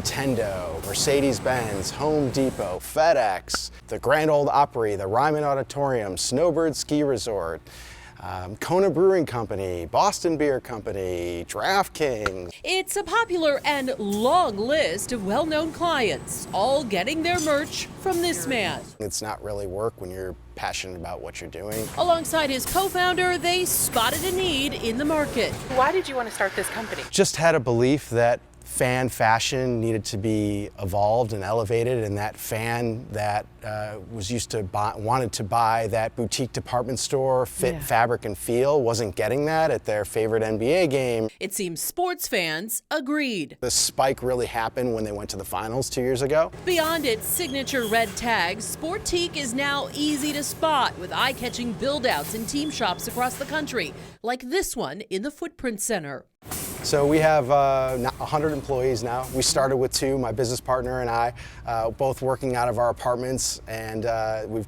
Nintendo, Mercedes-Benz, Home Depot, FedEx, the Grand Ole Opry, the Ryman Auditorium, Snowbird Ski Resort, Kona Brewing Company, Boston Beer Company, DraftKings. It's a popular and long list of well-known clients, all getting their merch from this man. It's not really work when you're passionate about what you're doing. Alongside his co-founder, they spotted a need in the market. Why did you want to start this company? Just had a belief that fan fashion needed to be evolved and elevated, and that fan that was used to wanted to buy that boutique department store fit fabric and feel wasn't getting that at their favorite NBA game. It seems sports fans agreed. The spike really happened when they went to the finals 2 years ago. Beyond its signature red tags, Sportique is now easy to spot with eye-catching build-outs in team shops across the country, like this one in the Footprint Center. So we have 100 employees now. We started with 2, my business partner and I, both working out of our apartments, and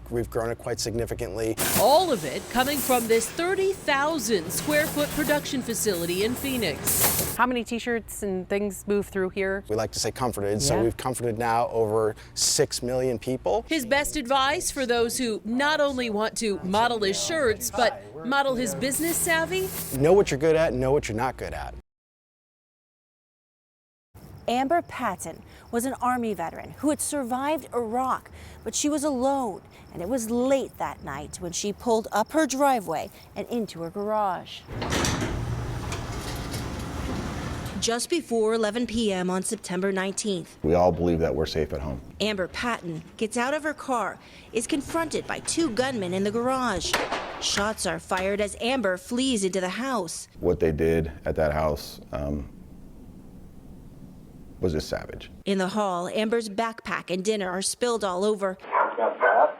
we've grown it quite significantly. All of it coming from this 30,000 square foot production facility in Phoenix. How many t-shirts and things move through here? We like to say comforted, so we've comforted now over 6 million people. His best advice for those who not only want to model his shirts, but model his business savvy? Know what you're good at, know what you're not good at. Amber Patton was an Army veteran who had survived Iraq, but she was alone, and it was late that night when she pulled up her driveway and into her garage. Just before 11 p.m. on September 19th. We all believe that we're safe at home. Amber Patton gets out of her car, is confronted by 2 gunmen in the garage. Shots are fired as Amber flees into the house. What they did at that house was just savage. In the hall, Amber's backpack and dinner are spilled all over.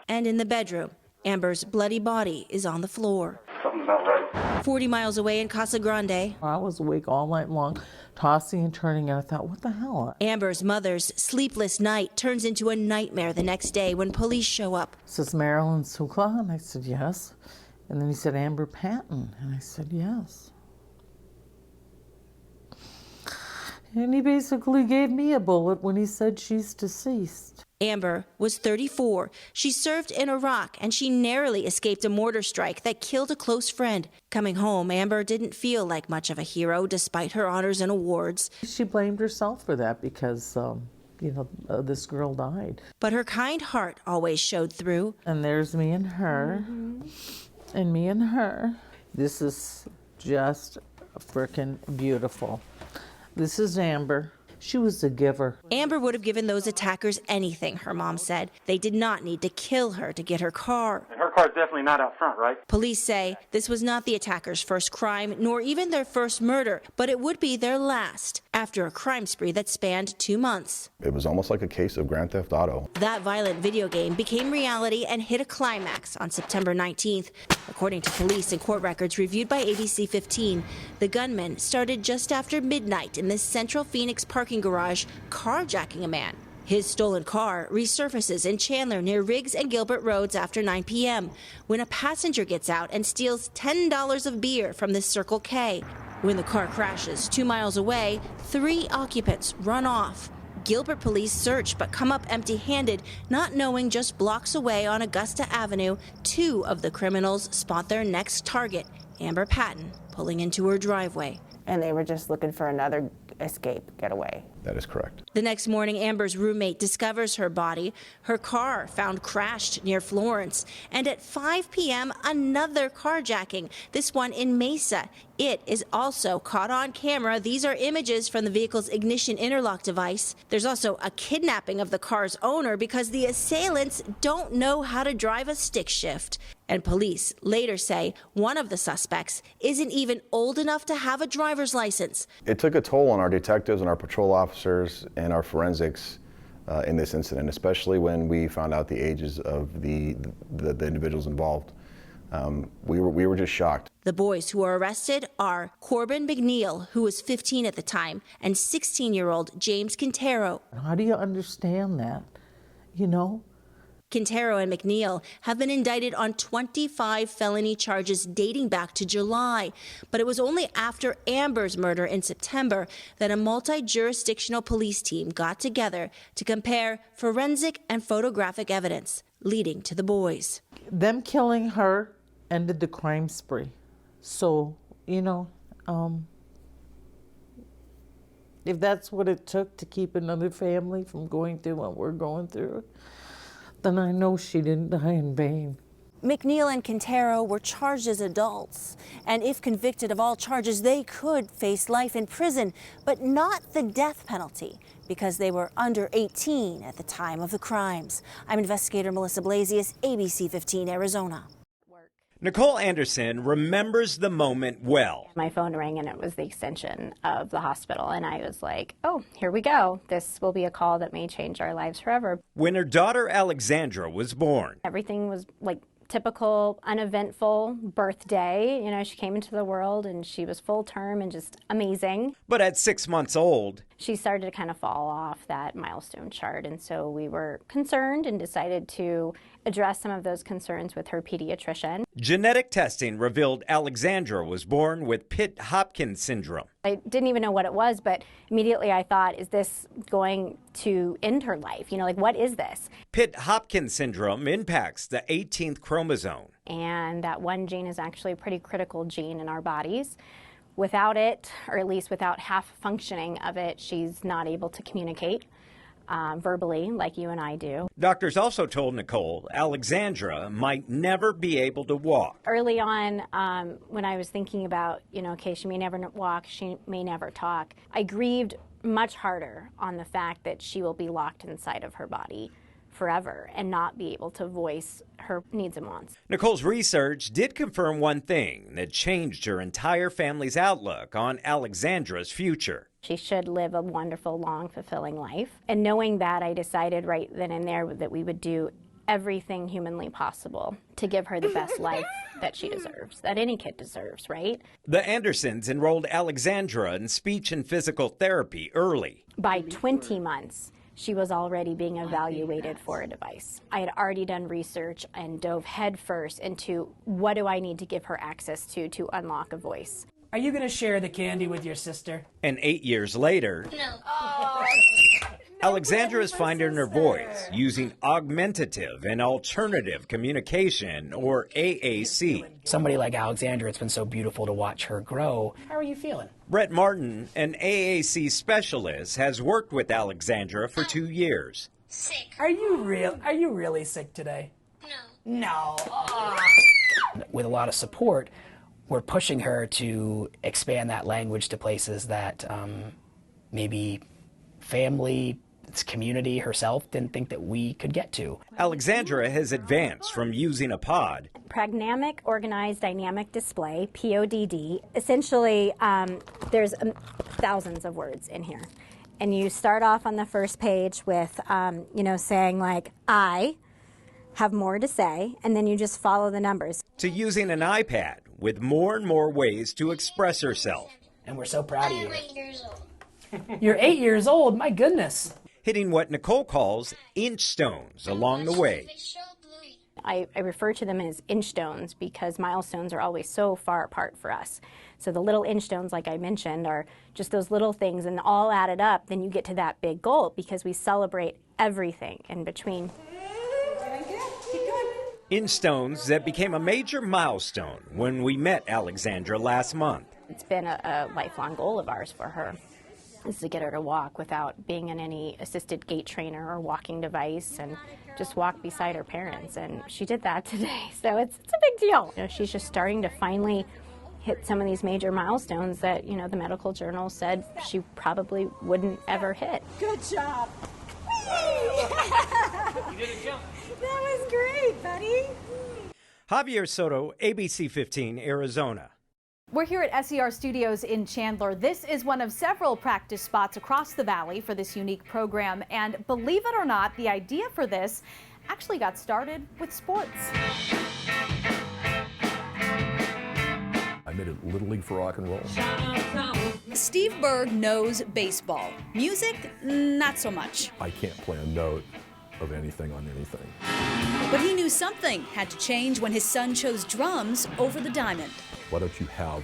And in the bedroom, Amber's bloody body is on the floor. Something's not right. 40 miles away in Casa Grande. I was awake all night long, tossing and turning, and I thought, what the hell? Amber's mother's sleepless night turns into a nightmare the next day when police show up. Says Marilyn Sukla, and I said, yes. And then he said, Amber Patton, and I said, yes. And he basically gave me a bullet when he said she's deceased. Amber was 34. She served in Iraq, and she narrowly escaped a mortar strike that killed a close friend. Coming home, Amber didn't feel like much of a hero despite her honors and awards. She blamed herself for that because, this girl died. But her kind heart always showed through. And there's me and her, and me and her. This is just frickin' beautiful. This is Amber. She was a giver. Amber would have given those attackers anything, her mom said. They did not need to kill her to get her car. And her car's definitely not out front, right? Police say this was not the attackers' first crime, nor even their first murder, but it would be their last after a crime spree that spanned 2 months. It was almost like a case of Grand Theft Auto. That violent video game became reality and hit a climax on September 19th. According to police and court records reviewed by ABC 15, the gunman started just after midnight in this central Phoenix parking garage, carjacking a man. His stolen car resurfaces in Chandler near Riggs and Gilbert Roads after 9 p.m. when a passenger gets out and steals $10 of beer from this Circle K. When the car crashes 2 miles away, 3 occupants run off. Gilbert police search but come up empty-handed, not knowing just blocks away on Augusta Avenue, 2 of the criminals spot their next target, Amber Patton, pulling into her driveway. And they were just looking for another getaway. That is correct. The next morning, Amber's roommate discovers her body, her car found crashed near Florence, and at 5 p.m., another carjacking, this one in Mesa. It is also caught on camera. These are images from the vehicle's ignition interlock device. There's also a kidnapping of the car's owner because the assailants don't know how to drive a stick shift. And police later say one of the suspects isn't even old enough to have a driver's license. It took a toll on our detectives and our patrol officers and our forensics in this incident, especially when we found out the ages of the individuals involved. We were just shocked. The boys who were arrested are Corbin McNeil, who was 15 at the time, and 16-year-old James Quintero. How do you understand that? You know, Quintero and McNeil have been indicted on 25 felony charges dating back to July. But it was only after Amber's murder in September that a multi-jurisdictional police team got together to compare forensic and photographic evidence leading to the boys. Them killing her ended the crime spree. So, if that's what it took to keep another family from going through what we're going through, then I know she didn't die in vain. McNeil and Quintero were charged as adults, and if convicted of all charges, they could face life in prison, but not the death penalty, because they were under 18 at the time of the crimes. I'm investigator Melissa Blasius, ABC 15, Arizona. Nicole Anderson remembers the moment well. My phone rang and it was the extension of the hospital, and I was like, oh, here we go. This will be a call that may change our lives forever. When her daughter Alexandra was born. Everything was like typical, uneventful birthday. She came into the world and she was full term and just amazing. But at 6 months old, she started to kind of fall off that milestone chart. And so we were concerned and decided to address some of those concerns with her pediatrician. Genetic testing revealed Alexandra was born with Pitt-Hopkins syndrome. I didn't even know what it was, but immediately I thought, is this going to end her life? What is this? Pitt-Hopkins syndrome impacts the 18th chromosome. And that one gene is actually a pretty critical gene in our bodies. Without it, or at least without half functioning of it, she's not able to communicate verbally like you and I do. Doctors also told Nicole Alexandra might never be able to walk. Early on, when I was thinking about, okay, she may never walk, she may never talk, I grieved much harder on the fact that she will be locked inside of her body forever and not be able to voice her needs and wants. Nicole's research did confirm one thing that changed her entire family's outlook on Alexandra's future. She should live a wonderful, long, fulfilling life. And knowing that, I decided right then and there that we would do everything humanly possible to give her the best life that she deserves, that any kid deserves, right? The Andersons enrolled Alexandra in speech and physical therapy early. By 20 months, she was already being evaluated for a device. I had already done research and dove headfirst into what do I need to give her access to unlock a voice. Are you going to share the candy with your sister? And 8 years later, No. Alexandra is finding her voice using augmentative and alternative communication, or AAC. Somebody like Alexandra, it's been so beautiful to watch her grow. How are you feeling? Brett Martin, an AAC specialist, has worked with Alexandra for 2 years. Sick. Are you really sick today? No. No. With a lot of support, we're pushing her to expand that language to places that maybe family, its community herself didn't think that we could get to. Alexandra has advanced from using a pod. Pragmatic Organized Dynamic Display, PODD. Essentially, there's thousands of words in here. And you start off on the first page with, saying like, I have more to say, and then you just follow the numbers. To using an iPad with more and more ways to express herself. And we're so proud of you. I'm 8 years old. You're 8 years old, my goodness. Hitting what Nicole calls inch stones along the way. I refer to them as inch stones because milestones are always so far apart for us. So the little inch stones, like I mentioned, are just those little things, and all added up, then you get to that big goal because we celebrate everything in between. Inch stones that became a major milestone when we met Alexandra last month. It's been a lifelong goal of ours for her, is to get her to walk without being in any assisted gait trainer or walking device and just walk beside her parents. And she did that today, so it's a big deal. She's just starting to finally hit some of these major milestones that, the medical journal said she probably wouldn't ever hit. Good job. You did a jump. That was great, buddy. Javier Soto, ABC 15, Arizona. We're here at SER Studios in Chandler. This is one of several practice spots across the valley for this unique program. And believe it or not, the idea for this actually got started with sports. I made it Little League for rock and roll. Steve Berg knows baseball. Music, not so much. I can't play a note of anything on anything. But he knew something had to change when his son chose drums over the diamond. Why don't you have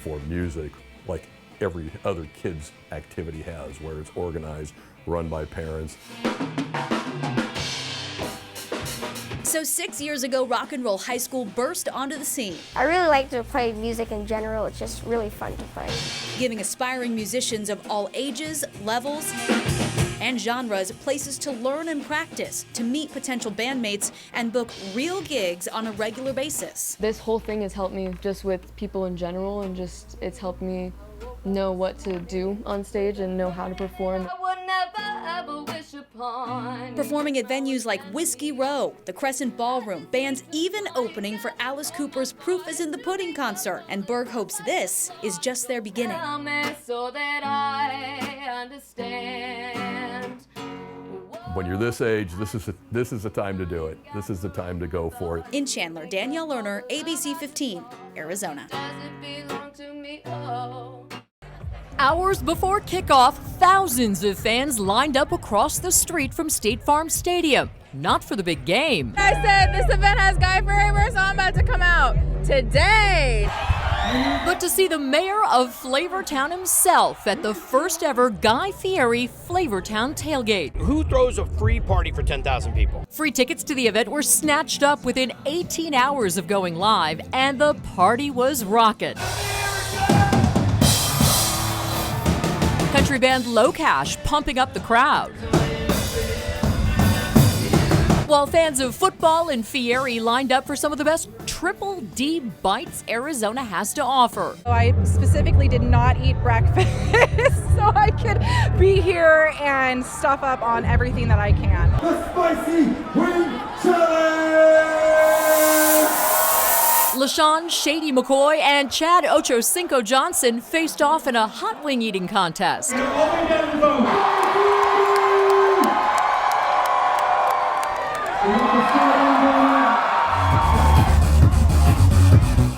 for music like every other kid's activity has, where it's organized, run by parents? So 6 years ago, Rock and Roll High School burst onto the scene. I really like to play music in general. It's just really fun to play. Giving aspiring musicians of all ages, levels, and genres places to learn and practice, to meet potential bandmates, and book real gigs on a regular basis. This whole thing has helped me just with people in general, and just it's helped me know what to do on stage and know how to perform. Performing at venues like Whiskey Row, the Crescent Ballroom, bands even opening for Alice Cooper's Proof is in the Pudding concert. And Berg hopes this is just their beginning. So that I understand. When you're this age, this is the time to do it. This is the time to go for it. In Chandler, Danielle Lerner, ABC 15, Arizona. Hours before kickoff, thousands of fans lined up across the street from State Farm Stadium. Not for the big game. I said this event has Guy Fieri, so I'm about to come out today. But to see the mayor of Flavortown himself at the first ever Guy Fieri Flavortown tailgate. Who throws a free party for 10,000 people? Free tickets to the event were snatched up within 18 hours of going live, and the party was rocking. Country band Low Cash pumping up the crowd. While fans of football and Fieri lined up for some of the best Triple D bites Arizona has to offer. I specifically did not eat breakfast so I could be here and stuff up on everything that I can. The Spicy Wing Challenge! LaShawn Shady McCoy and Chad Ochocinco Johnson faced off in a hot wing eating contest.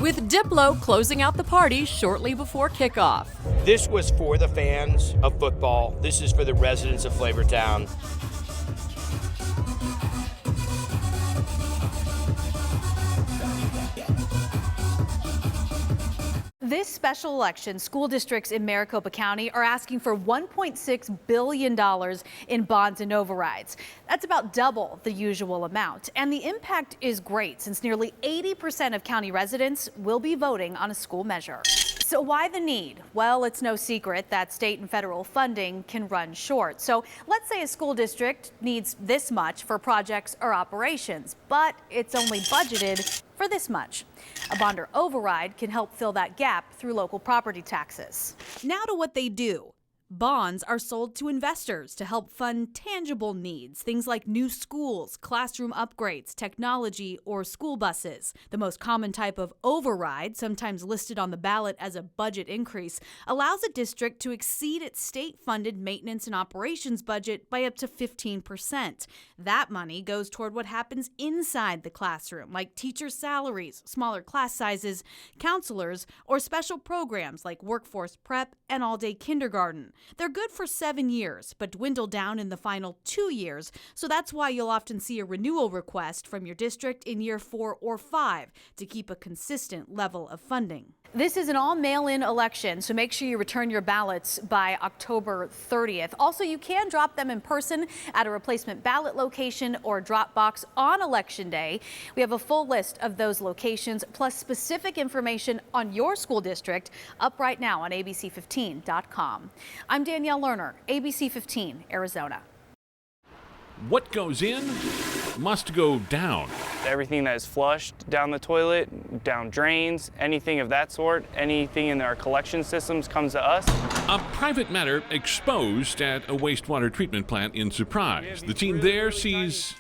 With Diplo closing out the party shortly before kickoff. This was for the fans of football. This is for the residents of Flavortown. This special election, school districts in Maricopa County are asking for $1.6 billion in bonds and overrides. That's about double the usual amount. And the impact is great since nearly 80% of county residents will be voting on a school measure. So why the need? Well, it's no secret that state and federal funding can run short. So let's say a school district needs this much for projects or operations, but it's only budgeted for this much. A bond or override can help fill that gap through local property taxes. Now to what they do. Bonds are sold to investors to help fund tangible needs, things like new schools, classroom upgrades, technology, or school buses. The most common type of override, sometimes listed on the ballot as a budget increase, allows a district to exceed its state-funded maintenance and operations budget by up to 15%. That money goes toward what happens inside the classroom, like teachers' salaries, smaller class sizes, counselors, or special programs like workforce prep and all-day kindergarten. They're good for 7 years, but dwindle down in the final 2 years, so that's why you'll often see a renewal request from your district in year 4 or 5 to keep a consistent level of funding. This is an all-mail-in election, so make sure you return your ballots by October 30th. Also, you can drop them in person at a replacement ballot location or drop box on Election Day. We have a full list of those locations, plus specific information on your school district, up right now on abc15.com. I'm Danielle Lerner, ABC 15, Arizona. What goes in must go down. Everything that is flushed down the toilet, down drains, anything of that sort, anything in our collection systems comes to us. A private matter exposed at a wastewater treatment plant in Surprise. The team there sees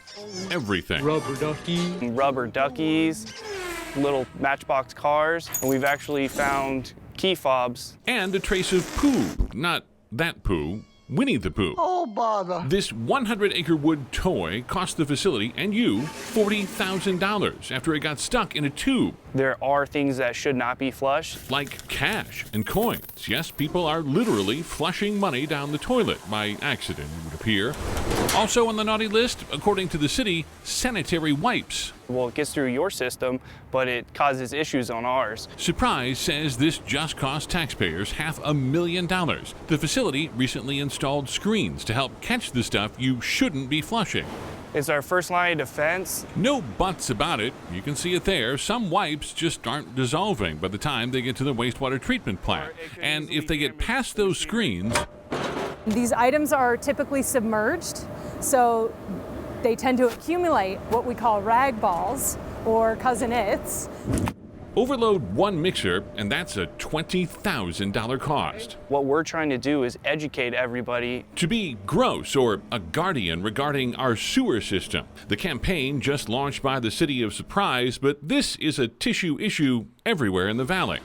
everything. Rubber duckies, little matchbox cars, and we've actually found key fobs. And a trace of poo, not that poo, Winnie the Pooh. Oh, bother. This 100-acre wood toy cost the facility and you $40,000 after it got stuck in a tube. There are things that should not be flushed. Like cash and coins. Yes, people are literally flushing money down the toilet by accident, it would appear. Also on the naughty list, according to the city, sanitary wipes. Well, it gets through your system, but it causes issues on ours. Surprise says this just cost taxpayers $500,000. The facility recently installed screens to help catch the stuff you shouldn't be flushing. It's our first line of defense. No buts about it. You can see it there. Some wipes just aren't dissolving by the time they get to the wastewater treatment plant. And if they get past those screens... These items are typically submerged, so they tend to accumulate what we call rag balls or cousinets. Overload one mixer, and that's a $20,000 cost. What we're trying to do is educate everybody. To be gross or a guardian regarding our sewer system. The campaign just launched by the city of Surprise, but this is a tissue issue everywhere in the valley.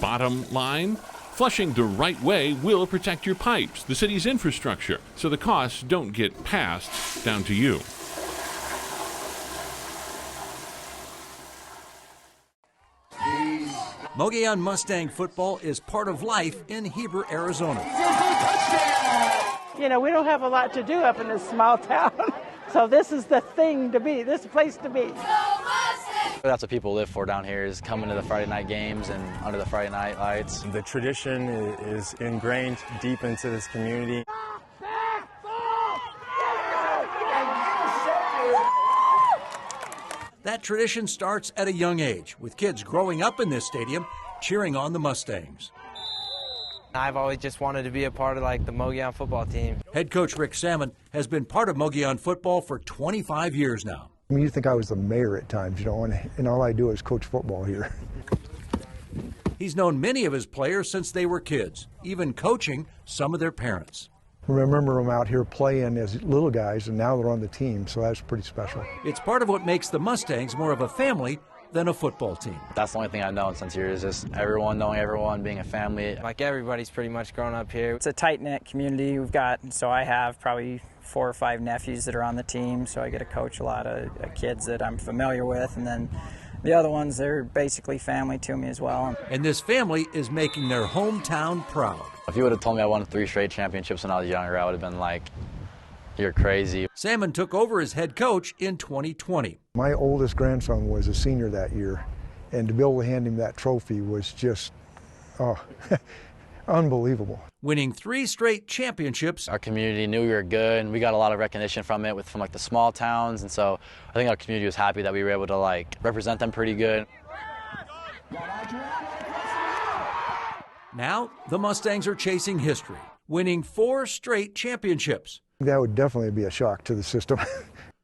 Bottom line, flushing the right way will protect your pipes, the city's infrastructure, so the costs don't get passed down to you. Mogollon Mustang football is part of life in Heber, Arizona. You know, we don't have a lot to do up in this small town, so this is the thing to be, this place to be. That's what people live for down here, is coming to the Friday night games and under the Friday night lights. The tradition is ingrained deep into this community. That tradition starts at a young age, with kids growing up in this stadium cheering on the Mustangs. I've always just wanted to be a part of like the Mogollon football team. Head coach Rick Salmon has been part of Mogollon football for 25 years now. I mean, you think I was the mayor at times, you know, and all I do is coach football here. He's known many of his players since they were kids, even coaching some of their parents. I remember them out here playing as little guys, and now they're on the team, so that's pretty special. It's part of what makes the Mustangs more of a family than a football team. That's the only thing I've known since here is just everyone knowing everyone, being a family. Like everybody's pretty much grown up here. It's a tight-knit community we've got, so I have probably 4 or 5 nephews that are on the team, so I get to coach a lot of kids that I'm familiar with, and then the other ones, they're basically family to me as well. And this family is making their hometown proud. If you would have told me I won 3 straight championships when I was younger, I would have been like, you're crazy. Salmon took over as head coach in 2020. My oldest grandson was a senior that year, and to be able to hand him that trophy was just, unbelievable. Winning 3 straight championships. Our community knew we were good, and we got a lot of recognition from it, from like the small towns, and so I think our community was happy that we were able to like represent them pretty good. Now, the Mustangs are chasing history, winning 4 straight championships. That would definitely be a shock to the system.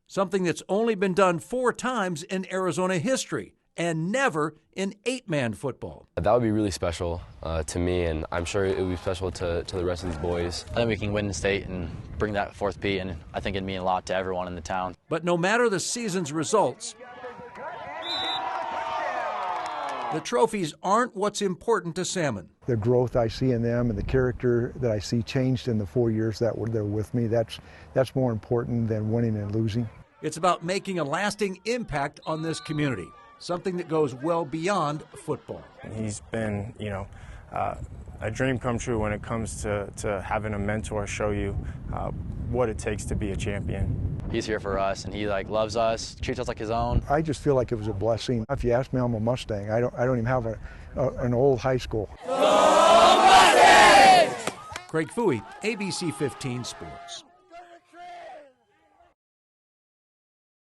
Something that's only been done 4 times in Arizona history, and never in 8-man football. That would be really special to me, and I'm sure it would be special to the rest of these boys. I think we can win the state and bring that 4th P, and I think it'd mean a lot to everyone in the town. But no matter the season's results, the trophies aren't what's important to Salmon. The growth I see in them and the character that I see changed in the 4 years that they're with me, that's more important than winning and losing. It's about making a lasting impact on this community, something that goes well beyond football. He's been, a dream come true when it comes to having a mentor show you what it takes to be a champion. He's here for us, and he loves us, treats us like his own. I just feel like it was a blessing. If you ask me, I'm a Mustang. I don't even have an old high school. Craig Fooey, ABC 15 Sports.